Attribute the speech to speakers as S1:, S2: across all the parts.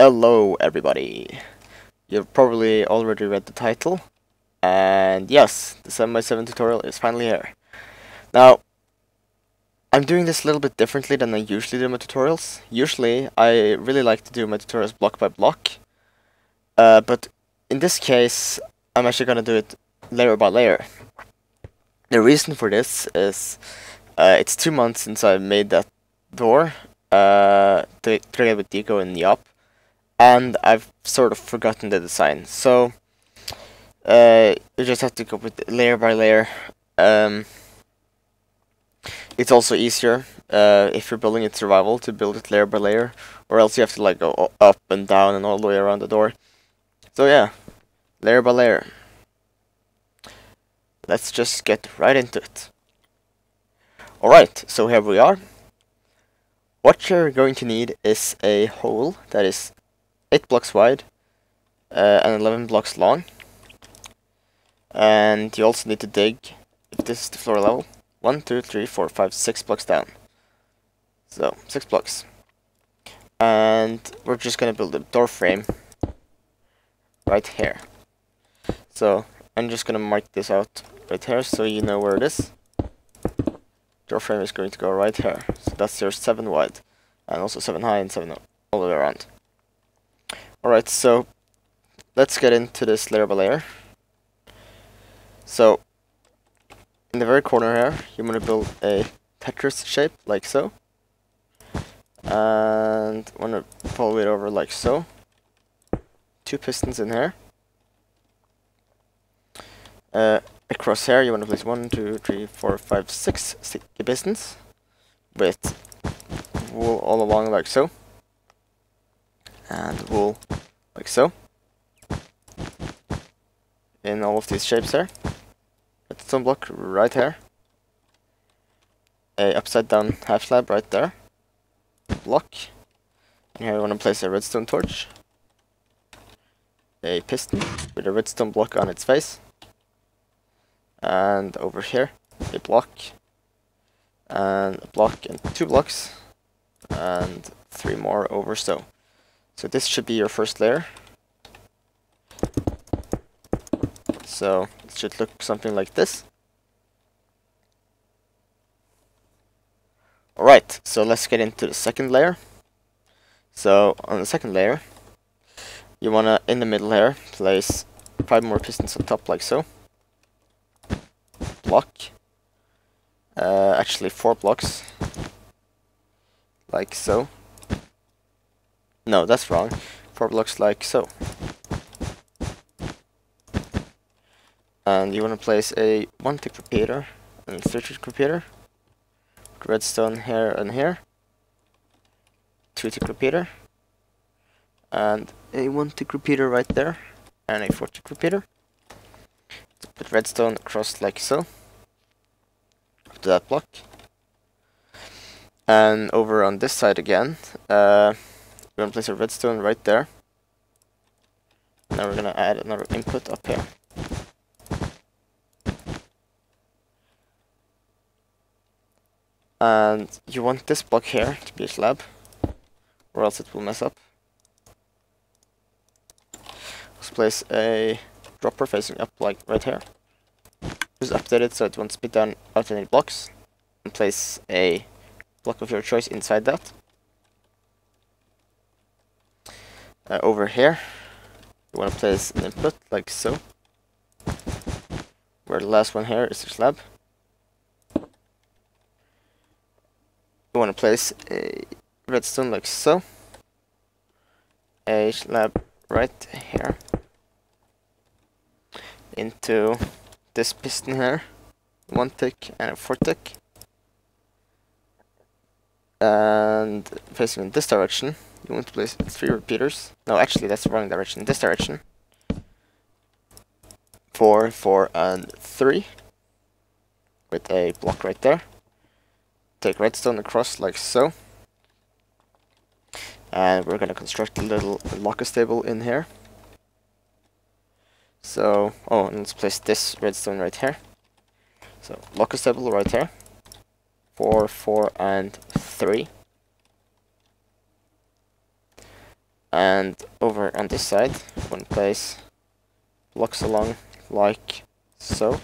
S1: Hello everybody! You've probably already read the title, and yes, the 7x7 tutorial is finally here. Now, I'm doing this a little bit differently than I usually do my tutorials. Usually, I really like to do my tutorials block by block, but in this case, I'm actually gonna do it layer by layer. The reason for this is, it's 2 months since I made that door, together with Deco and Yop. And I've sort of forgotten the design, so you just have to go with layer by layer. It's also easier if you're building it survival to build it layer by layer, or else you have to like go up and down and all the way around the door. So yeah, layer by layer. Let's just get right into it. Alright, so here we are. What you're going to need is a hole that is 8 blocks wide and 11 blocks long, and you also need to dig, if this is the floor level, 1, 2, 3, 4, 5, 6 blocks down. So 6 blocks, and we're just gonna build a door frame right here. So I'm just gonna mark this out right here so you know where it is. Door frame is going to go right here, so that's your 7 wide, and also 7 high and 7 all the way around. Alright, so let's get into this layer by layer. So, in the very corner here, you want to build a Tetris shape, like so. And want to follow it over like so. 2 pistons in here. Across here, you want to place 1, 2, 3, 4, 5, 6 sticky pistons with wool all along like so. And wool like so in all of these shapes here. Redstone block right here, a upside down half slab right there, block, and here you want to place a redstone torch, a piston with a redstone block on its face, and over here a block, and a block and 2 blocks, and 3 more over so. So this should be your first layer. So it should look something like this. Alright, so let's get into the second layer. So on the second layer, you wanna, in the middle here, place 5 more pistons on top like so. Block. Actually 4 blocks. Like so. No, that's wrong. 4 blocks like so. And you want to place a 1-tick repeater and a 3-tick repeater. Redstone here and here. 2-tick repeater. And a 1-tick repeater right there. And a 4-tick repeater. So put redstone across like so. Up to that block. And over on this side again, we're going to place a redstone right there. Now we're going to add another input up here. And you want this block here to be a slab, or else it will mess up. Let's place a dropper facing up like right here. Just update it so it won't spit down out any blocks. And place a block of your choice inside that. Over here, you want to place an input like so, where the last one here is a slab. You want to place a redstone like so, a slab right here, into this piston here, 1-tick and a 4-tick, and facing in this direction, you want to place 3 repeaters. No, actually that's the wrong direction. This direction. 4, 4, and 3. With a block right there. Take redstone across like so. And we're gonna construct a little locus table in here. So, oh, and let's place this redstone right here. So, locus table right here. 4, 4, and 3. And over on this side, one place blocks along like so.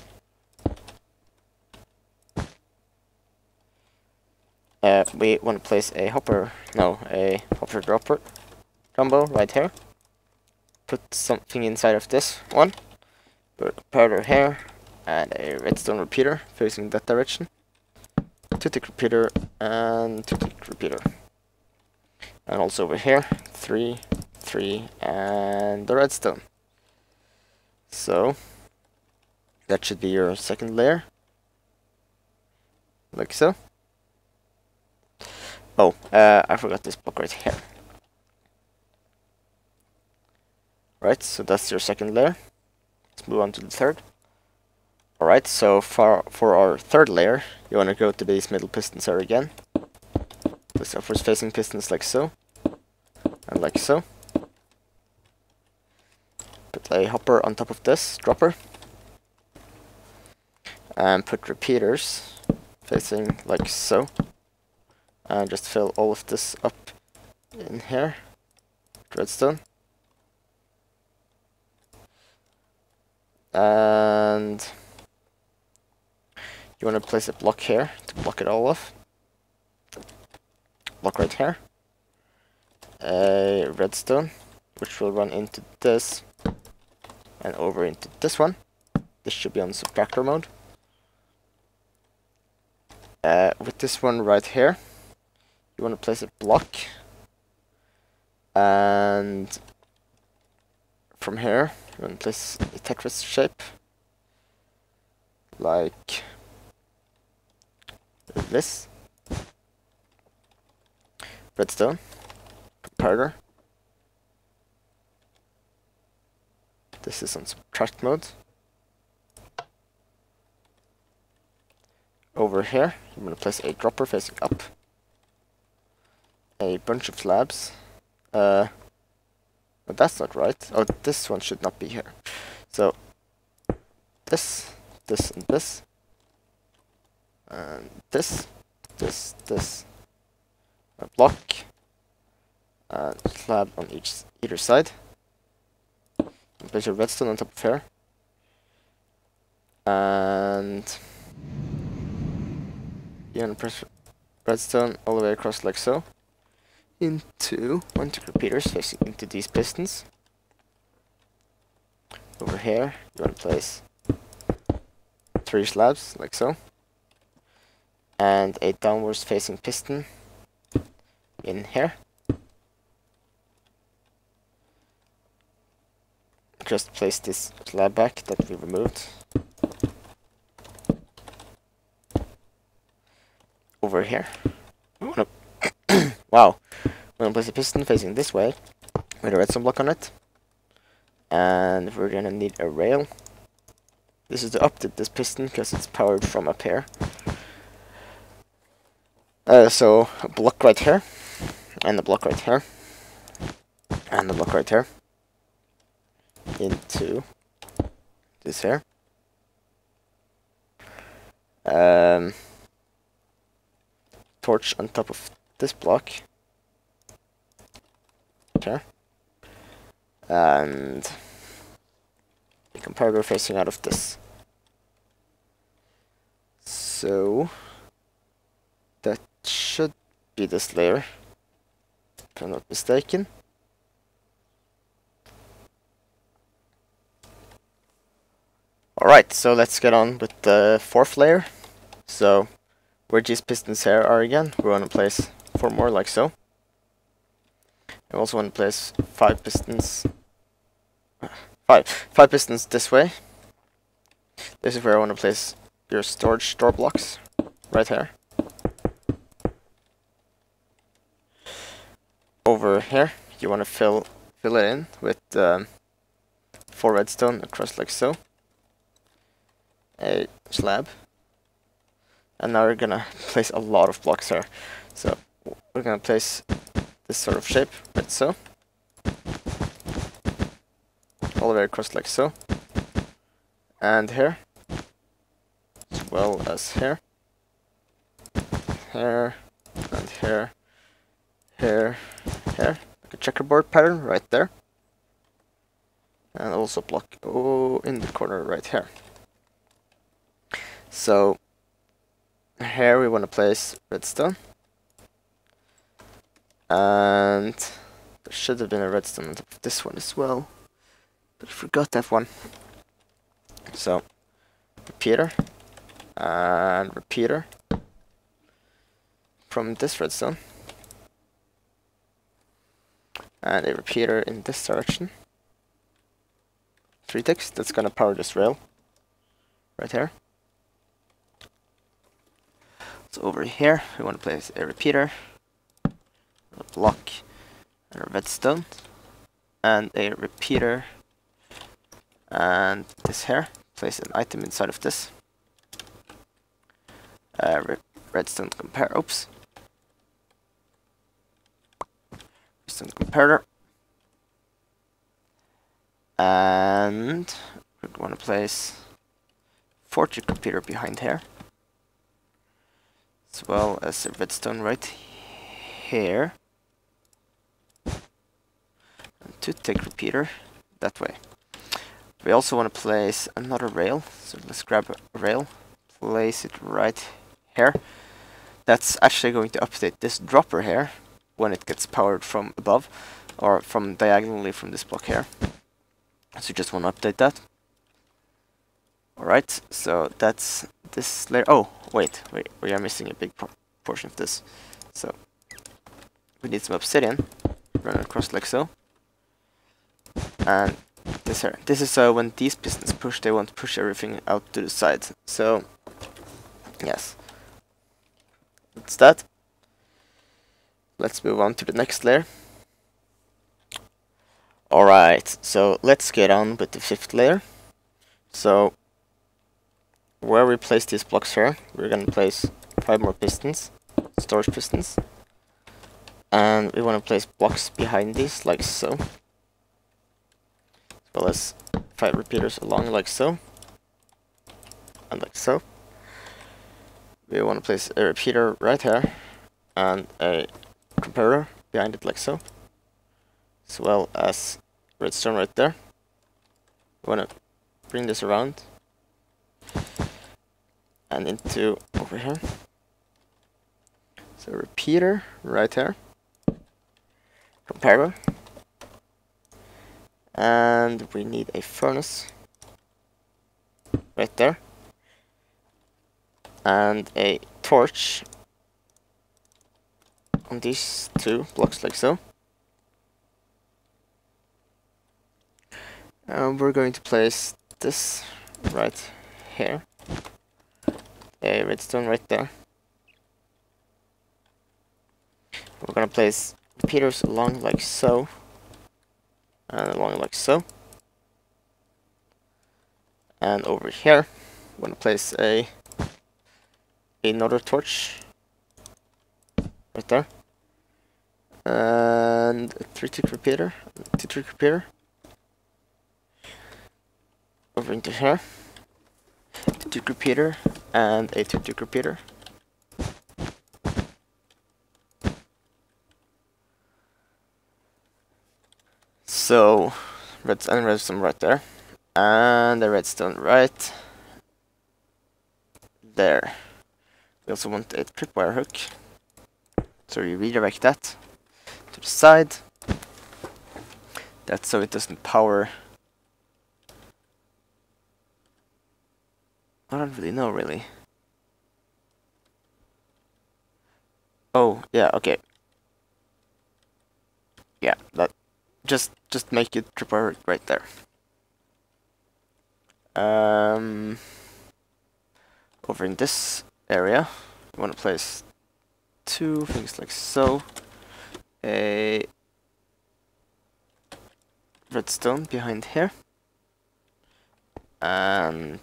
S1: We want to place a hopper dropper combo right here. Put something inside of this one. Put a powder here and a redstone repeater facing that direction. 2-tick repeater and 2-tick repeater. And also over here, 3, 3, and the redstone. So that should be your second layer, like so. Oh, I forgot this block right here. Right, so that's your second layer. Let's move on to the third. Alright, so for our third layer, you want to go to these middle pistons here again. Place upwards facing pistons like so, and like so. Put a hopper on top of this dropper. And put repeaters facing like so. And just fill all of this up in here. Redstone. And you want to place a block here to block it all off. Block right here. A redstone, which will run into this and over into this one. This should be on subtractor mode. With this one right here, you want to place a block, and from here you want to place a Tetris shape like this. Redstone, comparator. This is on subtract mode. Over here, I'm going to place a dropper facing up. A bunch of slabs. But that's not right. Oh, this one should not be here. So, this, and this. And this. A block. And slab on either side. And place a redstone on top of here. And you're gonna press redstone all the way across like so. Into 1-tick repeaters facing into these pistons. Over here, you want to place 3 slabs like so, and a downwards facing piston in here. Just place this slab back that we removed over here. We want to wow. We're going to place a piston facing this way with a redstone block on it. And we're going to need a rail. This is to update this piston because it's powered from up here. So a block right here. And a block right here. And a block right here. Into this here. Torch on top of this block. Okay. And the comparator facing out of this. So that should be this layer, if I'm not mistaken. Alright, so let's get on with the fourth layer. So where these pistons here are again, we're going to place 4 more like so. I also want to place 5 pistons. 5 pistons this way. This is where I want to place your storage door blocks, right here. Over here, you want to fill it in with 4 redstone across like so. A slab. And now we're gonna place a lot of blocks here. So we're gonna place this sort of shape, like so. All the way across like so. And here. As well as here. Here. And here. Here. Here. a checkerboard pattern right there. And also block in the corner right here. So here we want to place redstone. And there should have been a redstone on top of this one as well. But I forgot that one. So repeater and repeater from this redstone. And a repeater in this direction. 3 ticks, that's gonna power this rail. Right here. So over here, we want to place a repeater, a block, and a redstone, and a repeater, and this here. Place an item inside of this. Redstone compare. Oops. Redstone comparator. And we want to place fortune repeater behind here, as well as a redstone right here, and 2-tick repeater that way. We also want to place another rail, so let's grab a rail, place it right here. That's actually going to update this dropper here when it gets powered from above, or from diagonally from this block here. So just want to update that. Alright, so that's this layer. Oh, wait, we are missing a big portion of this. So we need some obsidian, run it across like so. And this here. This is when these pistons push, they want to push everything out to the side. So, yes. That's that. Let's move on to the next layer. Alright, so let's get on with the 5th layer. So, where we place these blocks here, we're going to place 5 more pistons, storage pistons. And we want to place blocks behind these, like so. As well as 5 repeaters along, like so. And like so. We want to place a repeater right here, and a comparator behind it, like so. As well as redstone right there. We want to bring this around and into over here. So repeater right here, comparator, and we need a furnace right there, and a torch on these 2 blocks, like so. And we're going to place this right here, a redstone right there. We're going to place repeaters along like so, and along like so. And over here, we're going to place another torch right there, and a 3-tick repeater, 2-tick repeater. Over into here, 2-tick repeater, and a 2-tick repeater. So, redstone right there, and a redstone right there. We also want a tripwire hook, so we redirect that to the side. That's so it doesn't power. I don't really know, really. Oh, yeah, okay. Yeah, that just make it tripwire right there. Over in this area, we want to place 2 things like so. A redstone behind here, and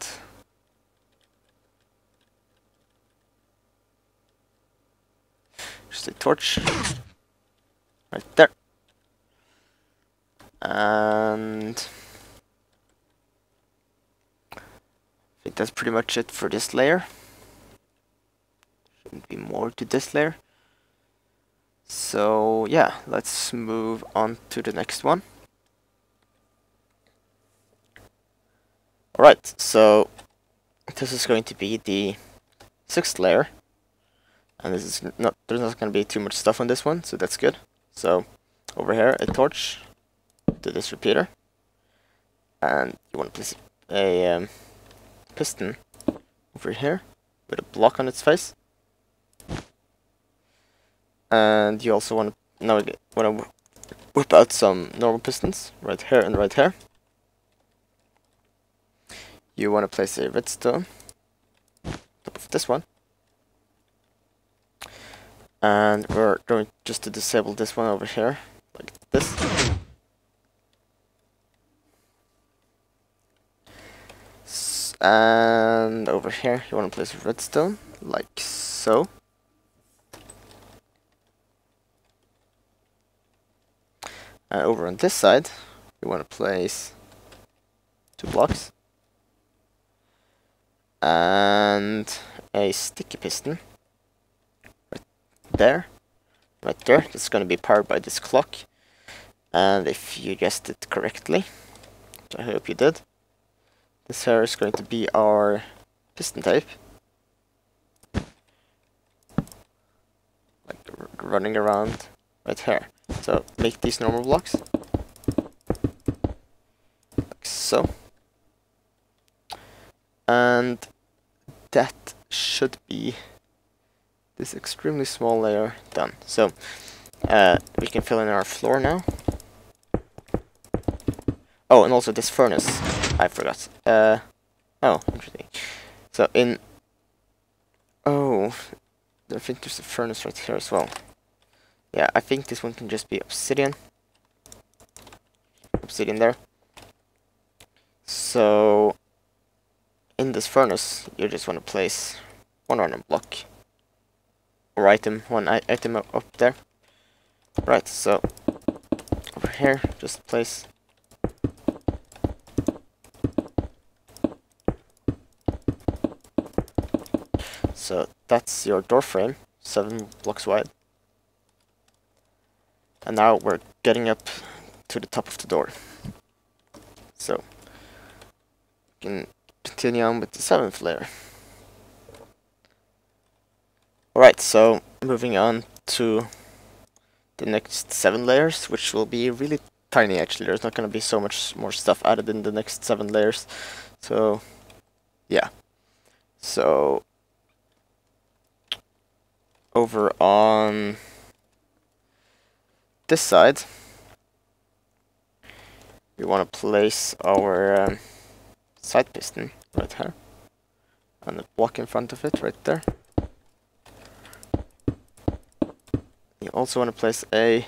S1: just a torch right there, and I think that's pretty much it for this layer. Shouldn't be more to this layer. So yeah, let's move on to the next one. Alright, so this is going to be the 6th layer. And this is there's not going to be too much stuff on this one, so that's good. So over here, a torch to this repeater. And you want to place a piston over here with a block on its face. And you also want to whip out some normal pistons right here and right here. You want to place a redstone on top of this one. And we're going just to disable this one over here, like this. And over here, you want to place a redstone, like so. And over on this side, you want to place 2 blocks. And a sticky piston. Right there, it's going to be powered by this clock. And if you guessed it correctly, which I hope you did, this here is going to be our piston tape. Like running around right here. So make these normal blocks. Like so. And that should be this extremely small layer done. So we can fill in our floor now. Oh, and also this furnace, I forgot. Oh, interesting. So oh, I think there's a furnace right here as well. Yeah, I think this one can just be obsidian. Obsidian there. So in this furnace, you just want to place one random block. Or item, one item up there. Right, so over here, just place so that's your door frame, 7 blocks wide. And now we're getting up to the top of the door. So we can continue on with the 7th layer. Alright, so moving on to the next 7 layers, which will be really tiny actually. There's not going to be so much more stuff added in the next 7 layers. So, yeah. So, over on this side, we want to place our side piston right here. And the block in front of it right there. You also want to place a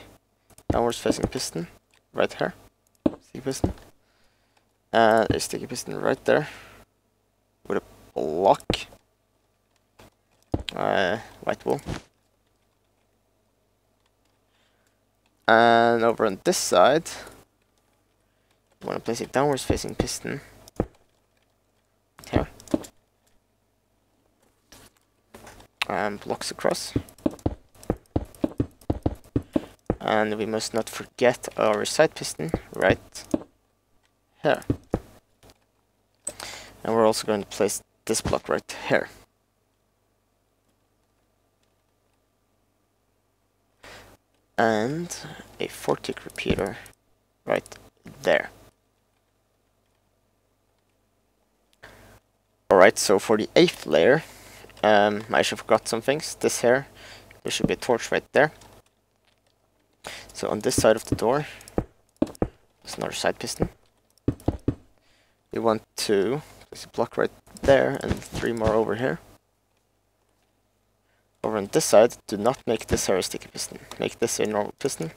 S1: downwards facing piston right here, sticky piston, and a sticky piston right there with a block, white wool, and over on this side you want to place a downwards facing piston here and blocks across. And we must not forget our side piston right here. And we're also going to place this block right here. And a 4-tick repeater right there. Alright, so for the 8th layer, I actually forgot some things. This here, there should be a torch right there. So on this side of the door, there's another side piston. You want to place a block right there and 3 more over here. Over on this side, do not make this here a sticky piston. Make this a normal piston.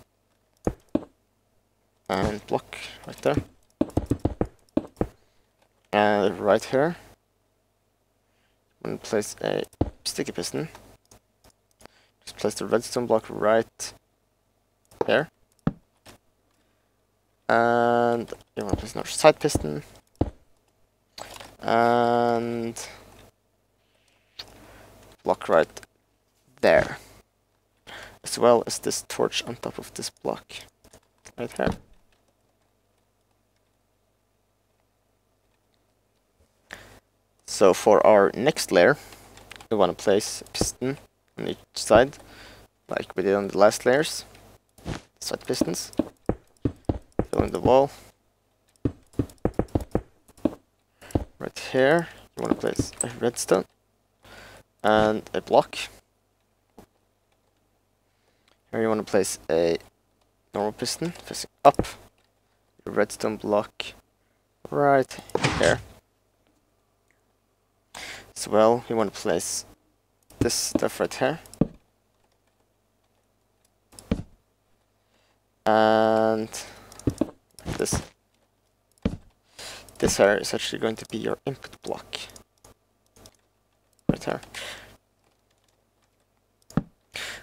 S1: And block right there. And right here, I'm going to place a sticky piston. Just place the redstone block right here. And you want to place another side piston. And block right there. as well as this torch on top of this block right here. So for our next layer, we want to place a piston on each side, like we did on the last layers. Side pistons, fill in the wall. Right here, you want to place a redstone and a block. Here you want to place a normal piston facing up, a redstone block right here. As well, you want to place this stuff right here. And this here is actually going to be your input block. Right here.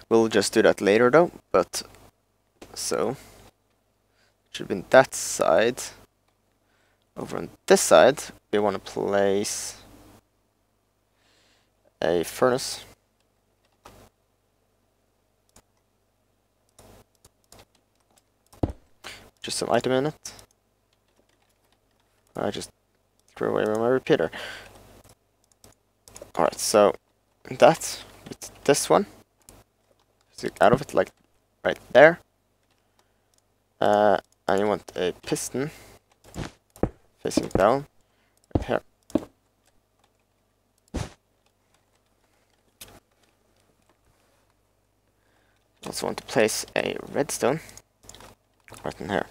S1: We'll just do that later though, but so it should be on that side. Over on this side, we want to place a furnace. Just some item in it. I just threw away my repeater. Alright, so that with this one. So out of it like right there. And you want a piston facing down right here. Also want to place a redstone right in here.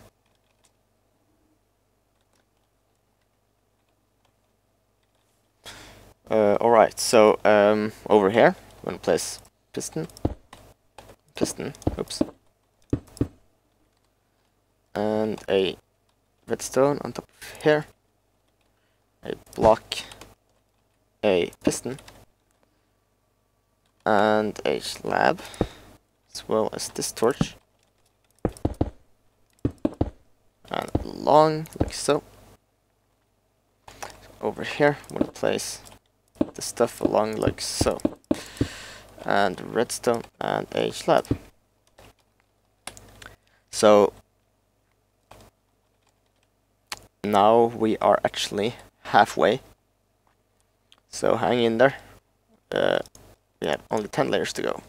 S1: Alright, so over here, I'm going to place piston, oops, and a redstone on top of here, a block, a piston, and a slab, as well as this torch, and along like so. Over here, I'm going to place the stuff along like so, and redstone and a slab. So now we are actually halfway, so hang in there. We have only 10 layers to go.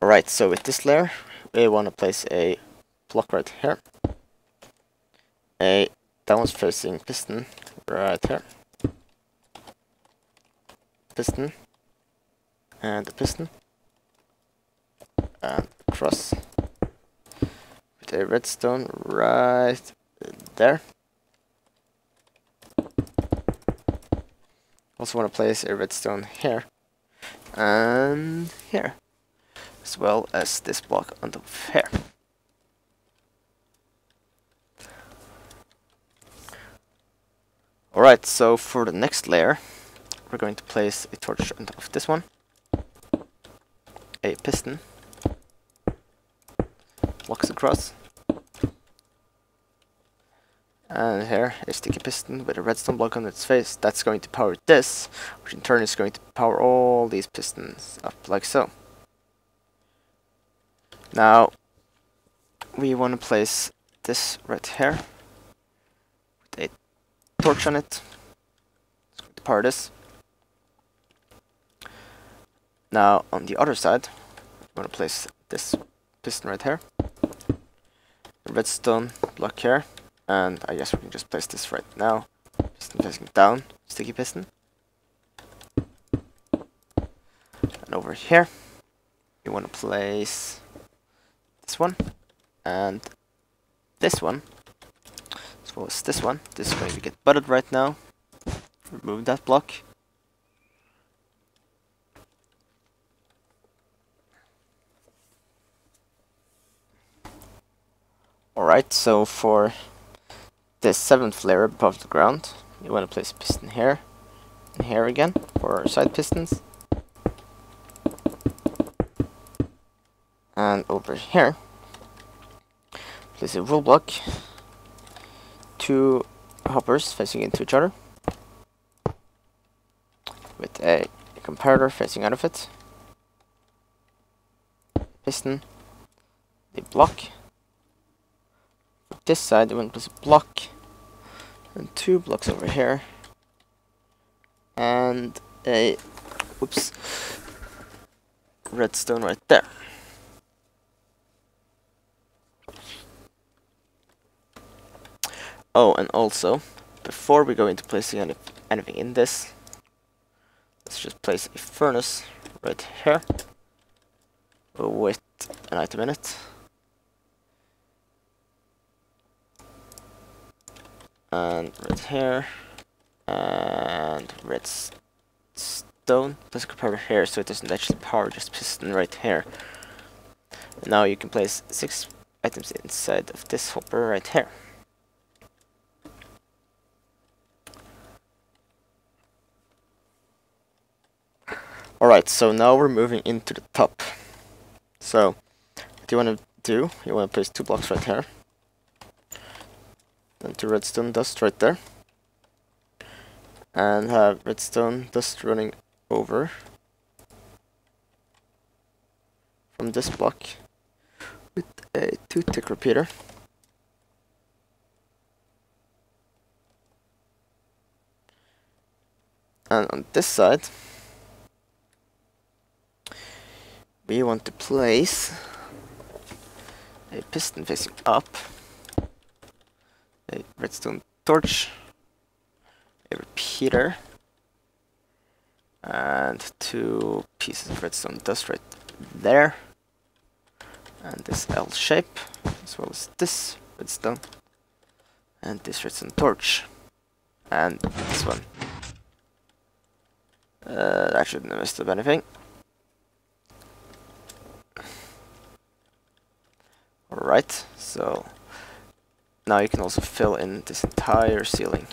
S1: Alright, so with this layer we want to place a block right here, a downwards facing piston right here, piston, and a piston, and across with a redstone right there. Also want to place a redstone here and here, as well as this block on top of here. Alright, so for the next layer, we're going to place a torch on top of this one, a piston, walks across, and here a sticky piston with a redstone block on its face. That's going to power this, which in turn is going to power all these pistons up like so. Now we want to place this right here with a torch on it. It's going to power this. Now on the other side, I'm going to place this piston right here, a redstone block here, and I guess we can just place this right now. Piston facing down, sticky piston. And over here, you want to place this one and this one, as well as this one. This is going to get butted right now. Remove that block. Alright, so for the 7th layer above the ground, you want to place a piston here and here again for our side pistons. And over here, place a wool block, 2 hoppers facing into each other, with a comparator facing out of it, piston, the block. For this side, you want to place a block and 2 blocks over here, and a redstone right there. Oh, and also, before we go into placing anything in this, let's just place a furnace right here with an item in it. And right here, and redstone. Place a comparator here so it doesn't actually power just piston right here. And now you can place 6 items inside of this hopper right here. Alright, so now we're moving into the top. So, what you want to do, you want to place 2 blocks right here. Then 2 redstone dust right there. And have redstone dust running over from this block with a 2-tick repeater. And on this side, we want to place a piston facing up, a redstone torch, a repeater, and 2 pieces of redstone dust right there, and this L shape, as well as this redstone, and this redstone torch, and this one. That shouldn't have messed up anything. Alright, so now you can also fill in this entire ceiling.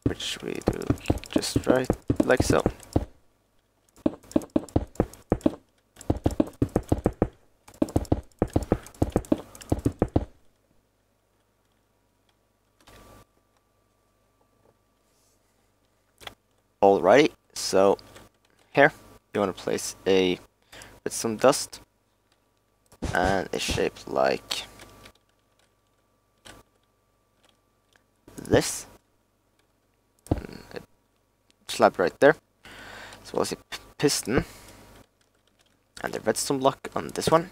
S1: Which we do just right, like so. Alrighty, so here you want to place a redstone dust and a shape like this. And a slab right there, as well as a piston and a redstone block on this one.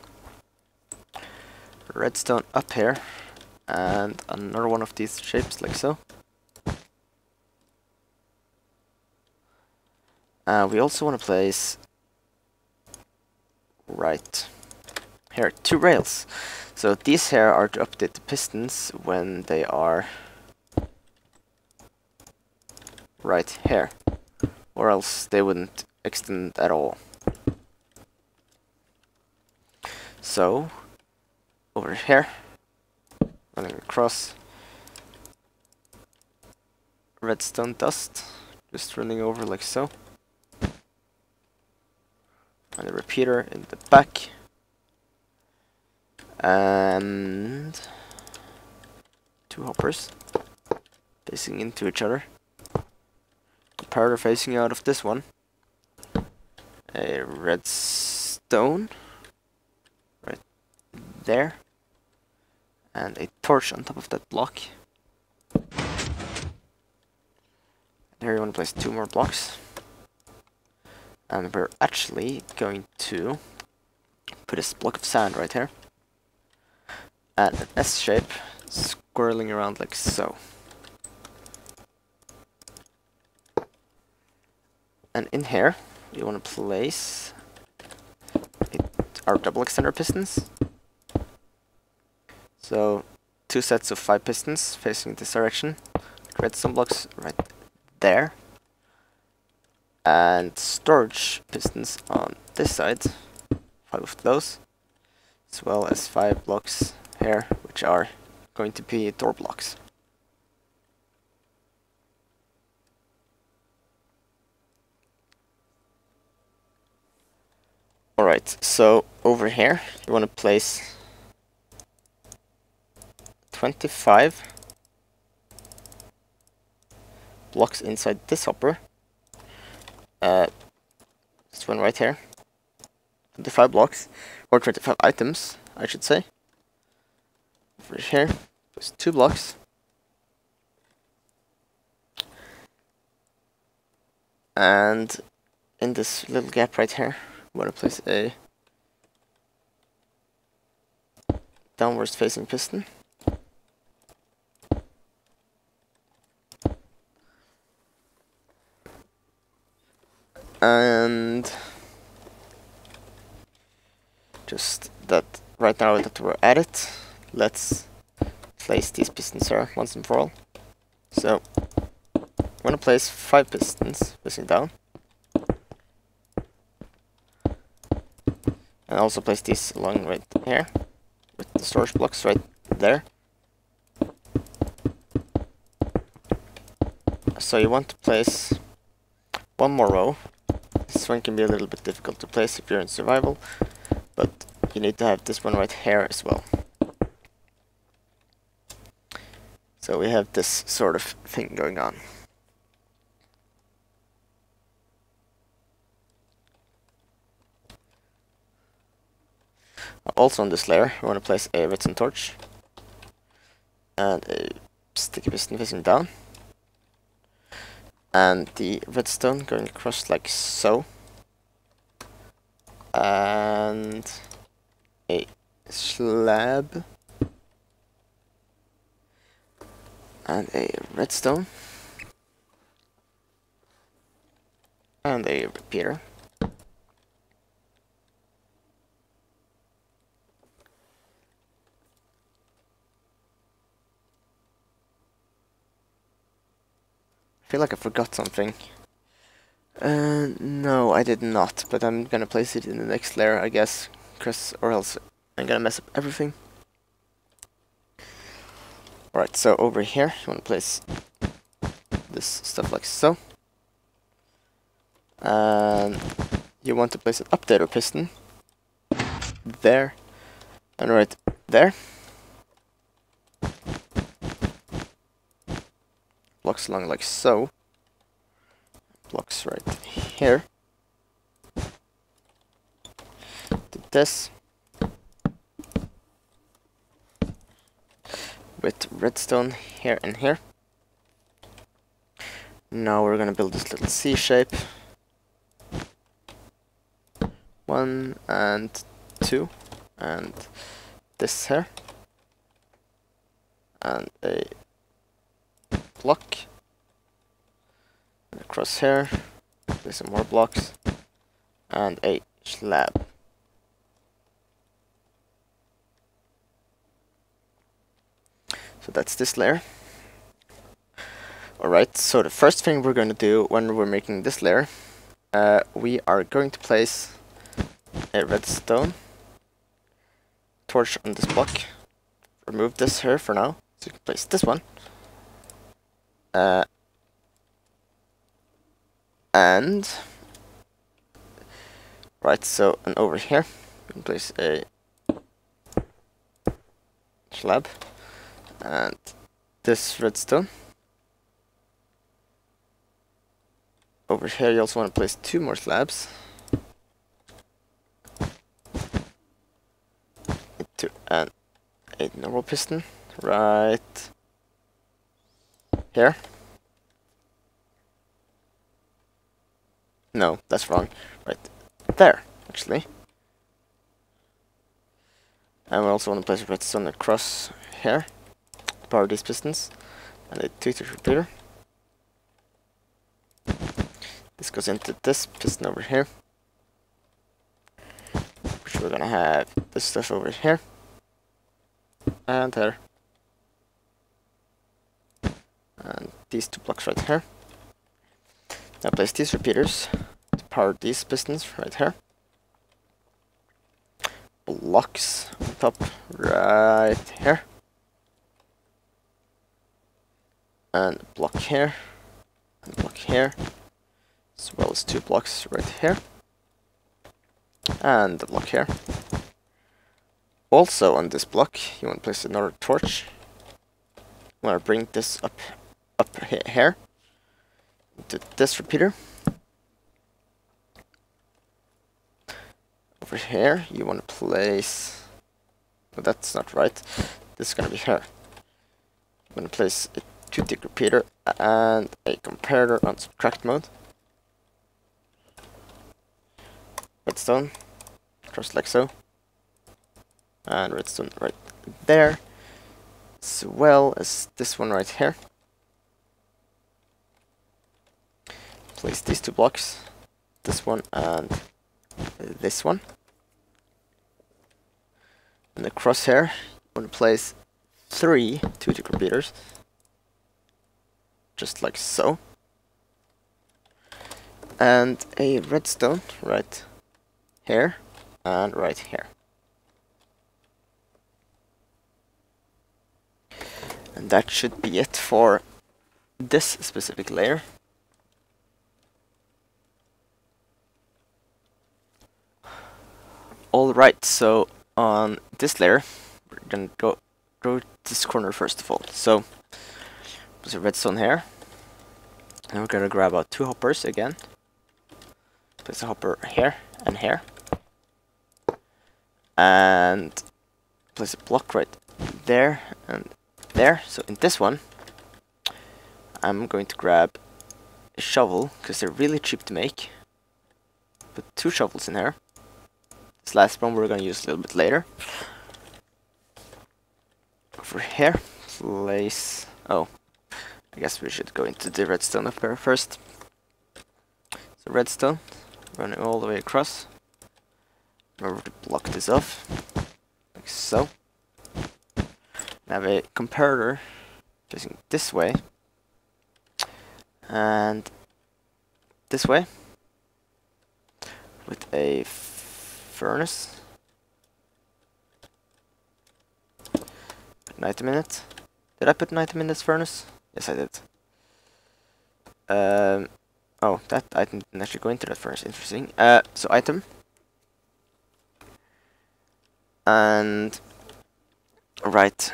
S1: Redstone up here and another one of these shapes like so. We also want to place right here 2 rails. So these here are to update the pistons when they are right here, or else they wouldn't extend at all. So over here, running across, redstone dust, just running over like so. And a repeater in the back, and 2 hoppers facing into each other. Comparator facing out of this one. A redstone right there, and a torch on top of that block. And here you want to place 2 more blocks. And we're actually going to put a block of sand right here, and an S shape swirling around like so. And in here, you want to place our double extender pistons. So 2 sets of 5 pistons facing this direction, redstone blocks right there. And storage pistons on this side, 5 of those, as well as 5 blocks here, which are going to be door blocks. Alright, so over here you want to place 25 blocks inside this hopper. this one right here. 25 blocks, or 25 items, I should say. Over here, place 2 blocks. And in this little gap right here, I'm going to place a downwards facing piston. And just that right now that we're at it, let's place these pistons here once and for all. So I'm gonna place 5 pistons facing down, and also place these along right here with the storage blocks right there. So you want to place one more row. This one can be a little bit difficult to place if you're in survival, but you need to have this one right here as well. So we have this sort of thing going on. Also on this layer, we want to place a redstone torch and a sticky piston facing down, and the redstone going across like so, and a slab and a redstone and a repeater. I feel like I forgot something. No, I did not, but I'm gonna place it in the next layer, I guess, or else I'm gonna mess up everything. Alright, so over here, you want to place this stuff like so. And you want to place an updater piston there, and right there. Blocks along like so. Blocks right here. Do this. With redstone here and here. Now we're gonna build this little C shape. 1 and 2. And this here. And a block, and across here, there's some more blocks, and a slab. So that's this layer. Alright, so the first thing we're going to do when we're making this layer, we are going to place a redstone torch on this block. Remove this here for now, so you can place this one. And right, so and over here we can place a slab and this redstone. Over here you also want to place 2 more slabs. And a normal piston right here. No, that's wrong. Right there, actually. And we also want to place a redstone across here to power these pistons. And a 2-touch repeater. This goes into this piston over here. Which we're gonna have this stuff over here. And there. And these 2 blocks right here. Now place these repeaters to power these pistons right here. Blocks on top right here. And a block here. And a block here. As well as 2 blocks right here. And a block here. Also on this block you want to place another torch. You want to bring this up here. To this repeater, Over here, you want to place... No, that's not right. This is going to be here. I'm going to place a 2-tick repeater and a comparator on subtract mode. Redstone, just like so. And redstone right there. As well as this one right here. Place these 2 blocks. This one and this one. And the crosshair, I'm going to place 3 2-tick repeaters. Just like so. And a redstone right here and right here. And that should be it for this specific layer. Alright, so on this layer, we're gonna go this corner first of all. So there's a redstone here. And we're gonna grab out 2 hoppers again. Place a hopper here and here. And place a block right there and there. So in this one, I'm going to grab a shovel, because they're really cheap to make. Put 2 shovels in here. This last one we're going to use a little bit later. Over here, place... Oh, I guess we should go into the redstone up here first. So redstone, running all the way across. In order to block this off, like so. I have a comparator facing this way. And this way. With a furnace. Put an item in it. Did I put an item in this furnace? Yes, I did. Oh, that item didn't actually go into that furnace. Interesting. So item. And right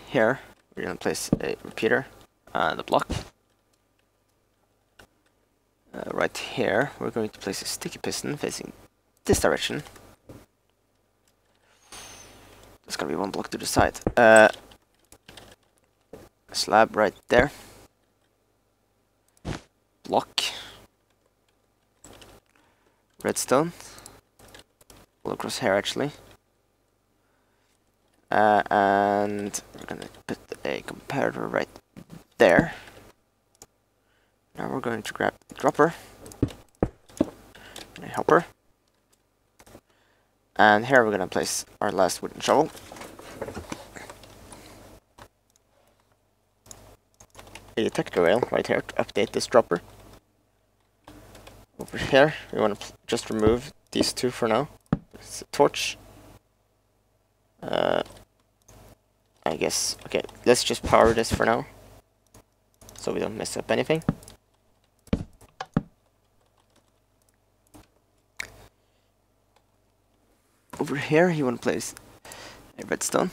S1: here, we're gonna place a repeater and a block. Right here, we're going to place a sticky piston facing this direction. There's gonna be 1 block to the side. Slab right there. Block. Redstone. All across here actually. And we're gonna put a comparator right there. Now we're going to grab a dropper. And a hopper. And here we're gonna place our last wooden shovel. A detector rail right here to update this dropper. Over here, we want to just remove these 2 for now. It's a torch. I guess, okay, let's just power this for now. So we don't mess up anything. Over here, you want to place a redstone.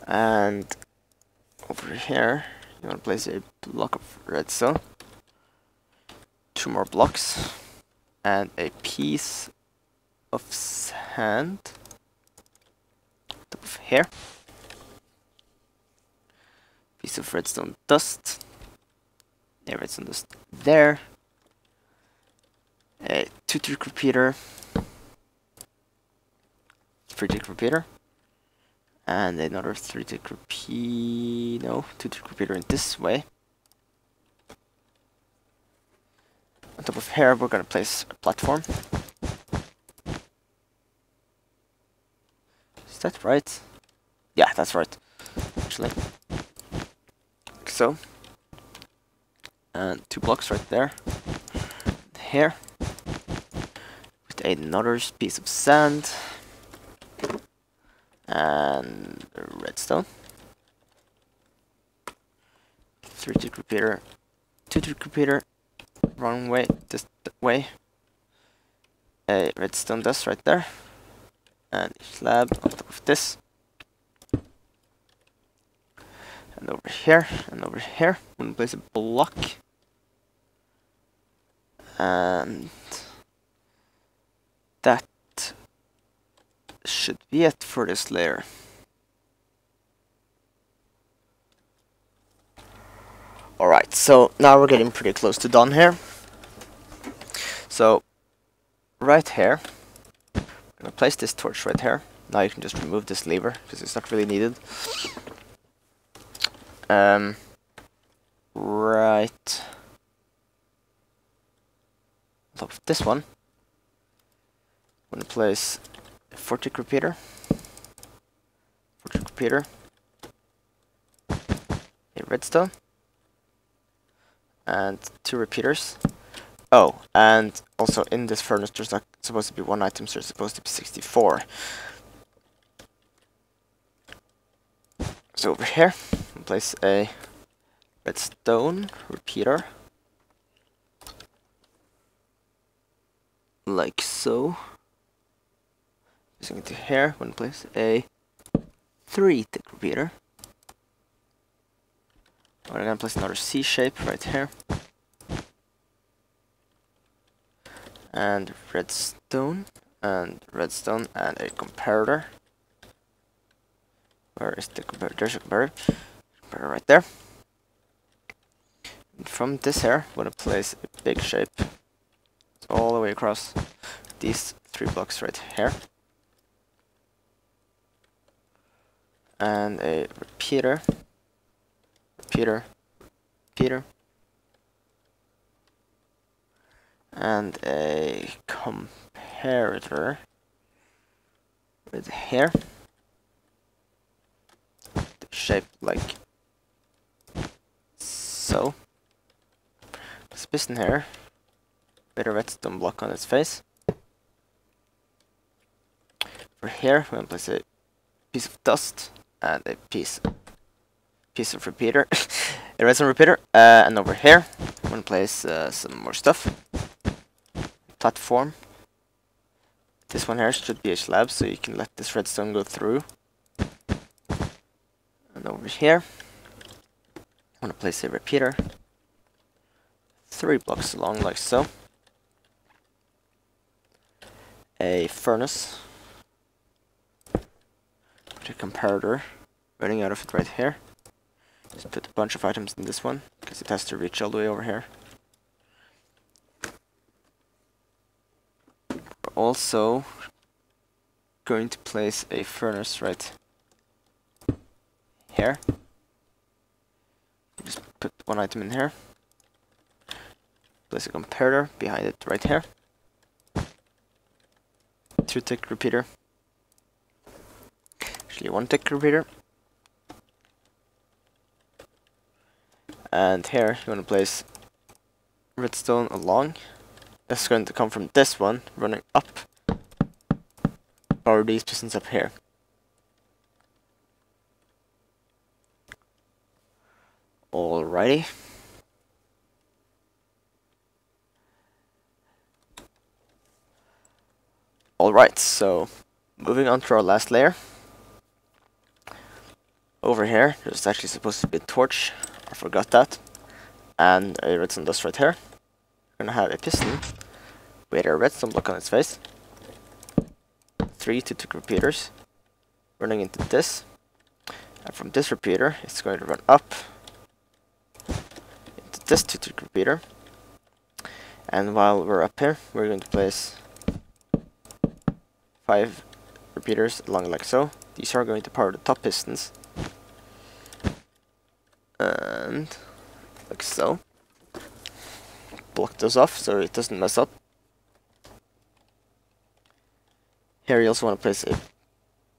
S1: And over here, you want to place a block of redstone. 2 more blocks. And a piece of sand. Top of here. Piece of redstone dust. A redstone dust there. A 2-tick repeater. 3-tick repeater. And another 3-tick repeater. No, 2-tick repeater in this way. On top of here, we're gonna place a platform. Is that right? Yeah, that's right. Actually. Like so. And 2 blocks right there. Here. With another piece of sand. And redstone. 3-tick repeater. 2-tick repeater. Wrong way, this way. A redstone dust right there. And a slab on top of this. And over here, and over here. I'm gonna place a block. And that should be it for this layer. Alright, so now we're getting pretty close to done here. So, right here, I'm going to place this torch right here. Now you can just remove this lever, because it's not really needed. Right on top of this one, I'm going to place a 4-tick repeater, a redstone, and 2 repeaters. Oh, and also in this furnace there's not supposed to be 1 item, so there's supposed to be 64. So over here, I'll place a redstone repeater, like so. Using it here, I'm going to place a 3-tick repeater. I'm going to place another C shape right here. And redstone, and a comparator. Where is the comparator? There's a comparator. Comparator right there. And from this here, I'm going to place a big shape. It's all the way across these 3 blocks right here. And a repeater. And a comparator right here. Shaped like so. This piston here with a redstone block on its face. For here, we're going to place a piece of dust and a piece of repeater, a redstone repeater, and over here, I'm going to place some more stuff. Platform. This one here should be a slab, so you can let this redstone go through. And over here, I'm going to place a repeater 3 blocks long, like so. A furnace with a comparator running out of it right here. Just put a bunch of items in this one, because it has to reach all the way over here. We're also going to place a furnace right here. Just put 1 item in here. Place a comparator behind it right here. 2-tick repeater. Actually 1-tick repeater. And here you want to place redstone along. That's going to come from this one, running up. Power these pistons up here. Alrighty. Alright, so moving on to our last layer. Over here, there's actually supposed to be a torch. I forgot that. And a redstone dust right here. We're gonna have a piston with a redstone block on its face. 3 2-tick repeaters running into this. And from this repeater, it's going to run up into this 2-tick repeater. And while we're up here, we're going to place 5 repeaters along like so. These are going to power the top pistons. And like so. Block those off so it doesn't mess up. Here you also want to place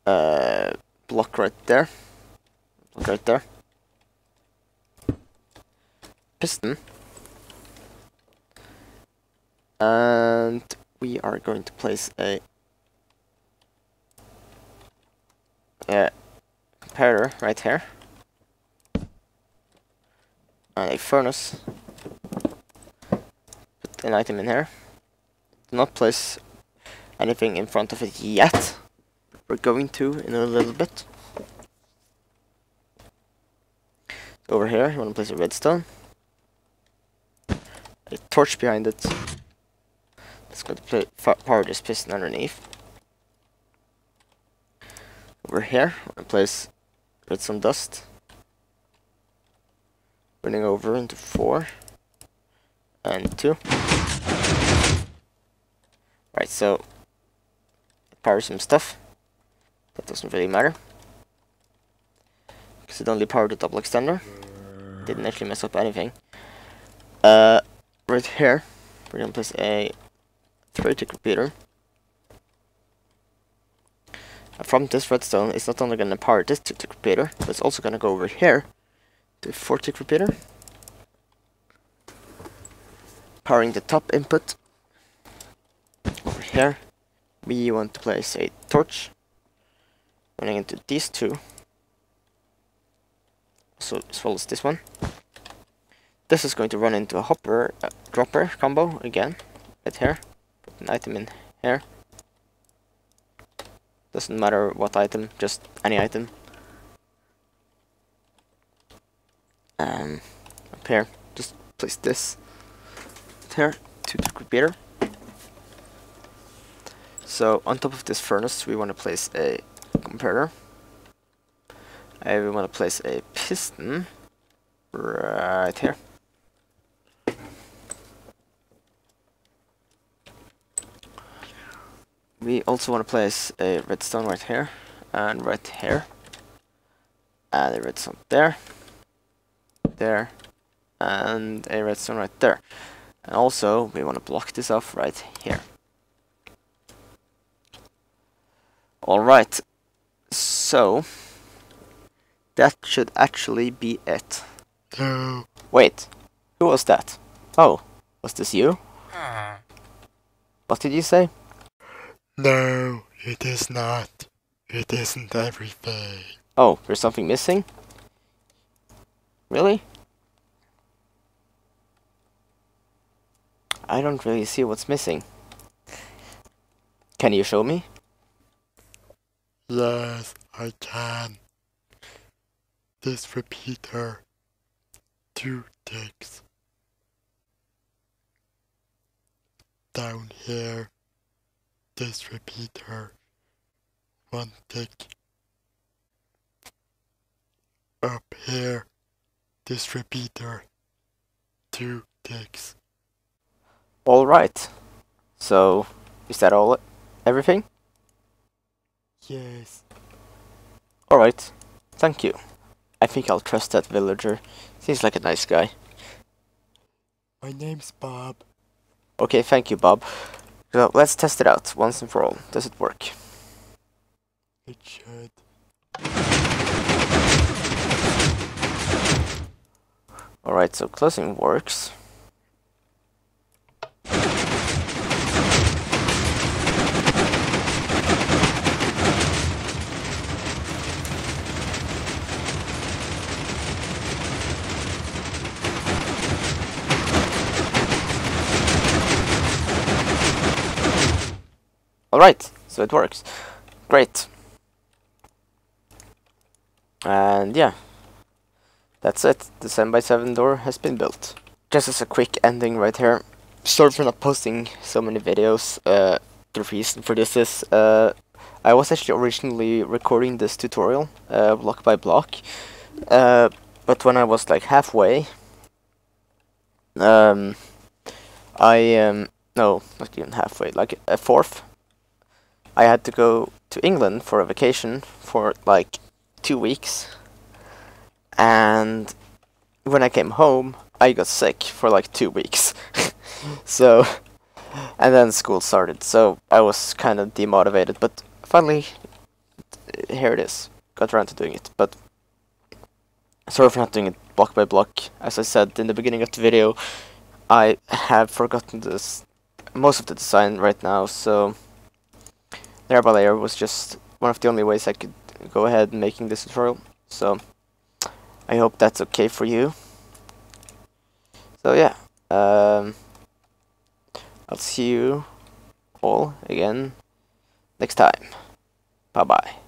S1: a block right there. Piston. And we are going to place a comparator right here. And a furnace. Put an item in here. Do not place anything in front of it yet. We're going to in a little bit. Over here, you want to place a redstone. A torch behind it. Let's go to power this piston underneath. Over here, I place redstone dust. Running over into 4 and 2. Right, so power some stuff. That doesn't really matter, because it only powered the double extender. Didn't actually mess up anything. Right here, we're gonna place a 3-tick repeater. From this redstone, it's not only gonna power this 2-tick repeater, but it's also gonna go over here to 4-tick repeater, powering the top input. Over here, we want to place a torch running into these two, so as well as this one. This is going to run into a hopper dropper combo again, right here. Put an item in here. Doesn't matter what item, just any item. Up here, just place this here, 2-tick repeater. So on top of this furnace, we want to place a comparator. We want to place a piston right here. We also want to place a redstone right here and right here, and a redstone there, there, and a redstone right there. And also we want to block this off right here. Alright, so that should actually be it.
S2: No.
S1: Wait, who was that? Oh, was this you? What did you say?
S2: No, it is not. It isn't everything.
S1: Oh, there's something missing? Really? I don't really see what's missing. Can you show me?
S2: Yes, I can. This repeater. 2 ticks. Down here. This repeater. 1 tick. Up here. This repeater. 2 ticks.
S1: Alright. So, is that all? Everything?
S2: Yes.
S1: Alright. Thank you. I think I'll trust that villager. Seems like a nice guy.
S2: My name's Bob.
S1: Okay, thank you, Bob. So, let's test it out once and for all. Does it work?
S2: It should.
S1: Alright, so closing works. Alright, so it works. Great. And yeah, that's it. The 7x7 door has been built. Just as a quick ending right here. Sorry for not posting so many videos. The reason for this is I was actually originally recording this tutorial block by block. But when I was like halfway, no, not even halfway, like a fourth, I had to go to England for a vacation for like 2 weeks, and when I came home I got sick for like 2 weeks. So, and then school started, so I was kind of demotivated, but finally here it is. Got around to doing it, but sorry for not doing it block by block. As I said in the beginning of the video, I have forgotten this most of the design right now, so layer by layer was just one of the only ways I could go ahead making this tutorial. So I hope that's okay for you. So yeah, I'll see you all again next time. Bye bye.